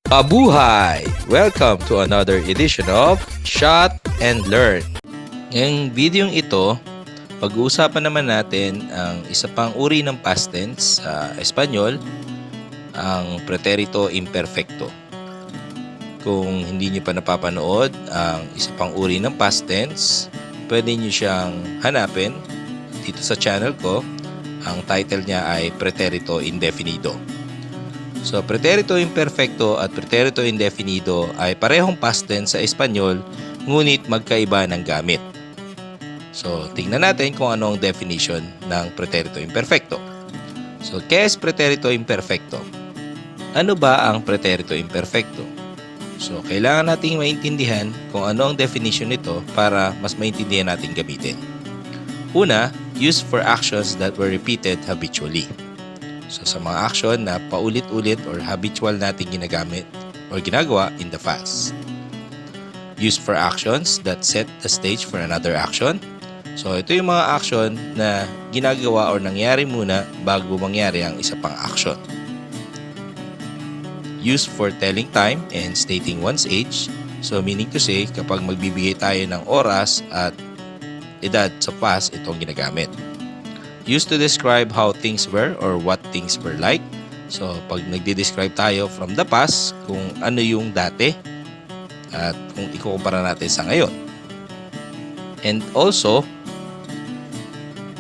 Kabuhay! Welcome to another edition of Shot and Learn. Ngayong videong ito, pag-uusapan naman natin ang isa pang uri ng past tense sa Espanyol, ang preterito imperfecto. Kung hindi nyo pa napapanood ang isa pang uri ng past tense, pwede nyo siyang hanapin dito sa channel ko. Ang title niya ay Preterito Indefinido. So, preterito imperfecto at preterito indefinido ay parehong past tense sa Espanyol, ngunit magkaiba ng gamit. So, tingnan natin kung ano ang definition ng preterito imperfecto. So, ¿qué es preterito imperfecto? Ano ba ang preterito imperfecto? So, kailangan nating maintindihan kung ano ang definition nito para mas maintindihan natin gamitin. Una, used for actions that were repeated habitually. So, sa mga action na paulit-ulit or habitual natin ginagamit or ginagawa in the past. Used for actions that set the stage for another action. So, ito yung mga action na ginagawa or nangyari muna bago mangyari ang isa pang action. Used for telling time and stating one's age. So, meaning to say, kapag magbibigay tayo ng oras at edad sa past, itong ginagamit. Used to describe how things were or what things were like. So, pag nagde-describe tayo from the past, kung ano yung dati at kung ikukumpara natin sa ngayon. And also,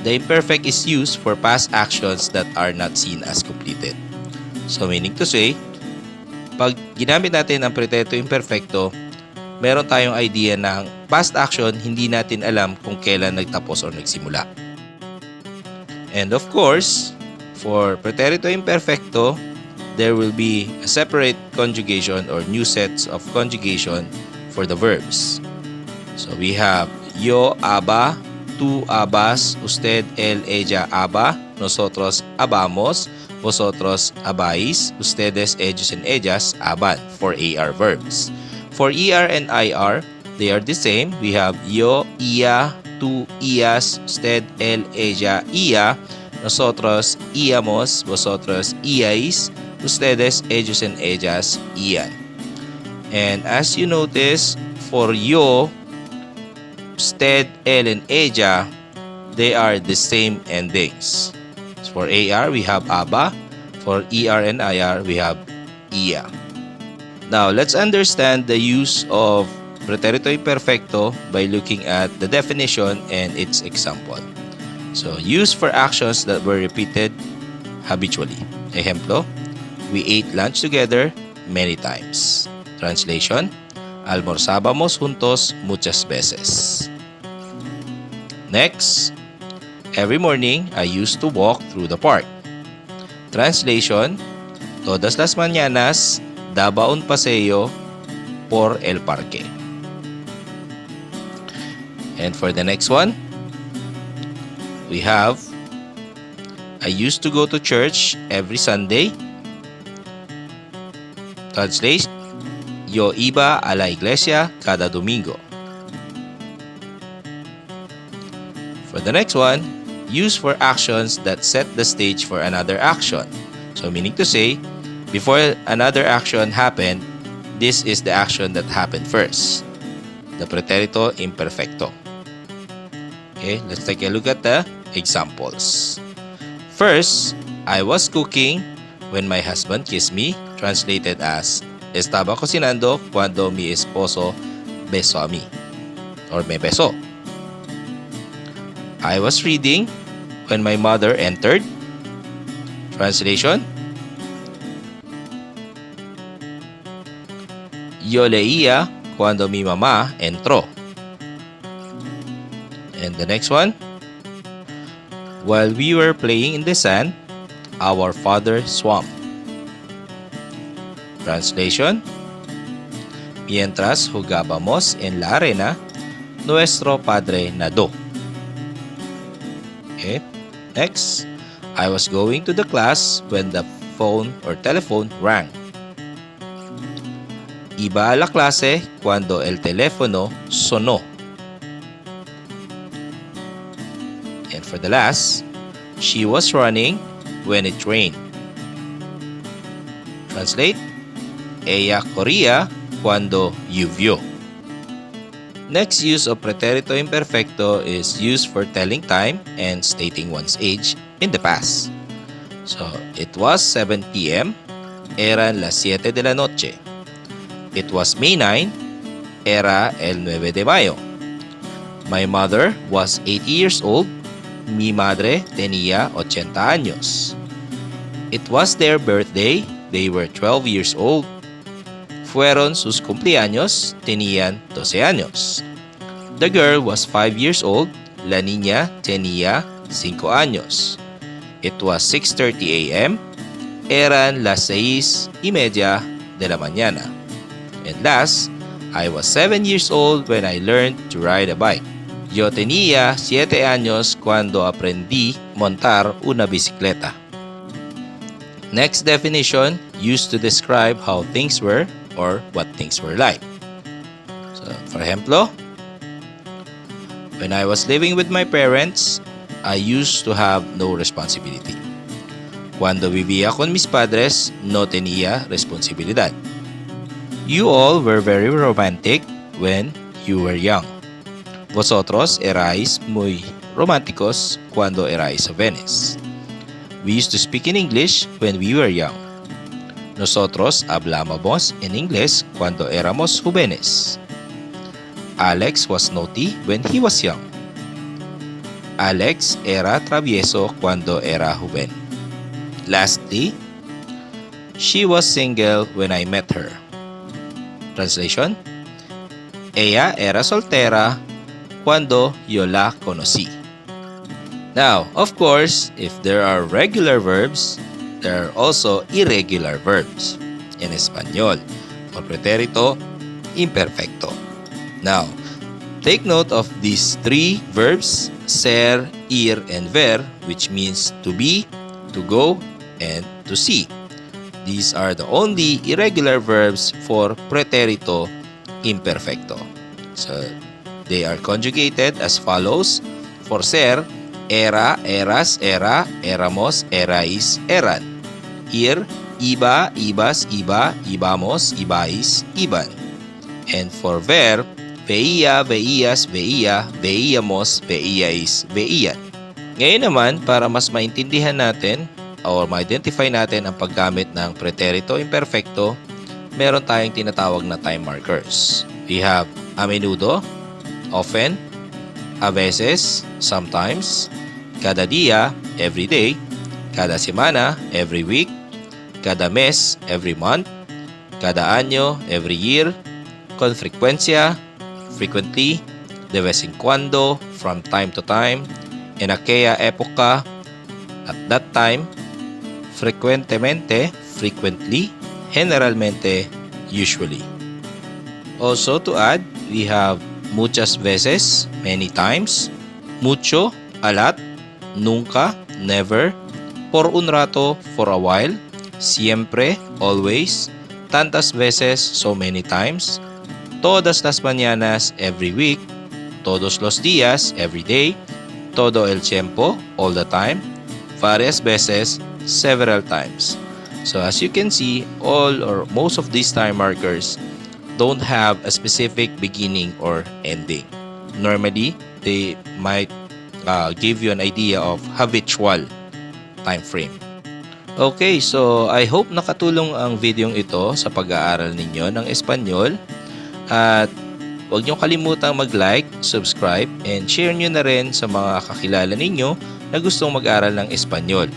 the imperfect is used for past actions that are not seen as completed. So, meaning to say, pag ginamit natin ang preterito imperfecto, meron tayong idea ng past action, hindi natin alam kung kailan nagtapos o nagsimula. And of course, for preterito imperfecto, there will be a separate conjugation or new sets of conjugation for the verbs. So we have yo aba, tú abas, usted, él, ella aba, nosotros abamos, vosotros abáis, ustedes, ellos, and ellas aban for AR verbs. For ER and IR, they are the same. We have yo, ia, tú, ias, usted, él, ella, ia, nosotros, íamos, vosotros, iais, ustedes, ellos, and ellas, ian. And as you notice, for yo, usted, él, and ella, they are the same endings. For AR, we have aba. For ER and IR, we have ia. Now, let's understand the use of preterito imperfecto by looking at the definition and its example. So, used for actions that were repeated habitually. Ejemplo, we ate lunch together many times. Translation, almorzábamos juntos muchas veces. Next, every morning I used to walk through the park. Translation, todas las mañanas daba un paseo por el parque. And for the next one, we have, I used to go to church every Sunday. Translate, yo iba a la iglesia cada domingo. For the next one, used for actions that set the stage for another action. So meaning to say, before another action happened, this is the action that happened first. The preterito imperfecto. Okay, let's take a look at the examples. First, I was cooking when my husband kissed me, translated as, estaba cocinando cuando mi esposo besó a mí, or me besó. I was reading when my mother entered. Translation, yo leía cuando mi mamá entró. And the next one, while we were playing in the sand, our father swam. Translation, mientras jugábamos en la arena, nuestro padre nadó. Okay, next, I was going to the class when the phone or telephone rang. Iba a la clase cuando el teléfono sonó. And for the last, she was running when it rained. Translate, ella corría cuando llovió. Next use of pretérito imperfecto is used for telling time and stating one's age in the past. So, it was 7 p.m. Eran las 7 de la noche. It was May 9. Era el 9 de mayo. My mother was 80 years old. Mi madre tenía 80 años. It was their birthday. They were 12 years old. Fueron sus cumpleaños. Tenían 12 años. The girl was 5 years old. La niña tenía 5 años. It was 6:30 a.m. Eran las 6:30 de la mañana. And last, I was 7 years old when I learned to ride a bike. Yo tenía 7 años cuando aprendí montar una bicicleta. Next definition, used to describe how things were or what things were like. So, for ejemplo, when I was living with my parents, I used to have no responsibility. Cuando vivía con mis padres, no tenía responsabilidad. You all were very romantic when you were young. Vosotros erais muy románticos cuando erais jóvenes. We used to speak in English when we were young. Nosotros hablábamos en inglés cuando éramos jóvenes. Alex was naughty when he was young. Alex era travieso cuando era joven. Lastly, she was single when I met her. Translation: ella era soltera cuando yo la conocí. Now, of course, if there are regular verbs, there are also irregular verbs in Español for pretérito imperfecto. Now, take note of these 3 verbs, ser, ir, and ver, which means to be, to go, and to see. These are the only irregular verbs for pretérito imperfecto. So, they are conjugated as follows. For ser, era, eras, era, éramos, erais, eran. Ir, iba, ibas, iba, ibamos, ibais, iban. And for ver, veía, veías, veía, veíamos, veíais, veían. Ngayon naman, para mas maintindihan natin or ma-identify natin ang paggamit ng pretérito imperfecto, meron tayong tinatawag na time markers. We have a menudo, often, a veces, sometimes, cada día, every day, cada semana, every week, cada mes, every month, cada año, every year, con frecuencia, frequently, de vez en cuando, from time to time, en aquella época, at that time, frecuentemente, frequently, generalmente, usually. Also to add, we have muchas veces, many times, mucho, a lot, nunca, never, por un rato, for a while, siempre, always, tantas veces, so many times, todas las mañanas, every week, todos los días, every day, todo el tiempo, all the time, varias veces, several times. So as you can see, all or most of these time markers don't have a specific beginning or ending. Normally, they might give you an idea of habitual time frame. Okay, so I hope nakatulong ang videong ito sa pag-aaral ninyo ng Espanyol. At huwag niyong kalimutang mag-like, subscribe, and share nyo na rin sa mga kakilala ninyo na gustong mag-aral ng Espanyol.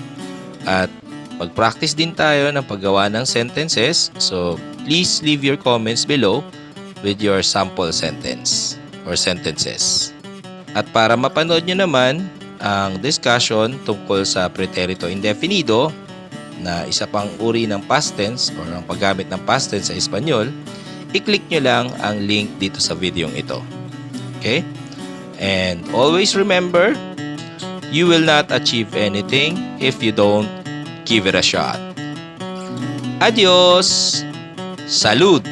At mag-practice din tayo ng paggawa ng sentences. So please leave your comments below with your sample sentence or sentences. At para mapanood nyo naman ang discussion tungkol sa pretérito indefinido na isa pang uri ng past tense or ang paggamit ng past tense sa Espanyol, i-click nyo lang ang link dito sa videong ito. Okay? And always remember, you will not achieve anything if you don't give it a shot. Adios! Salud!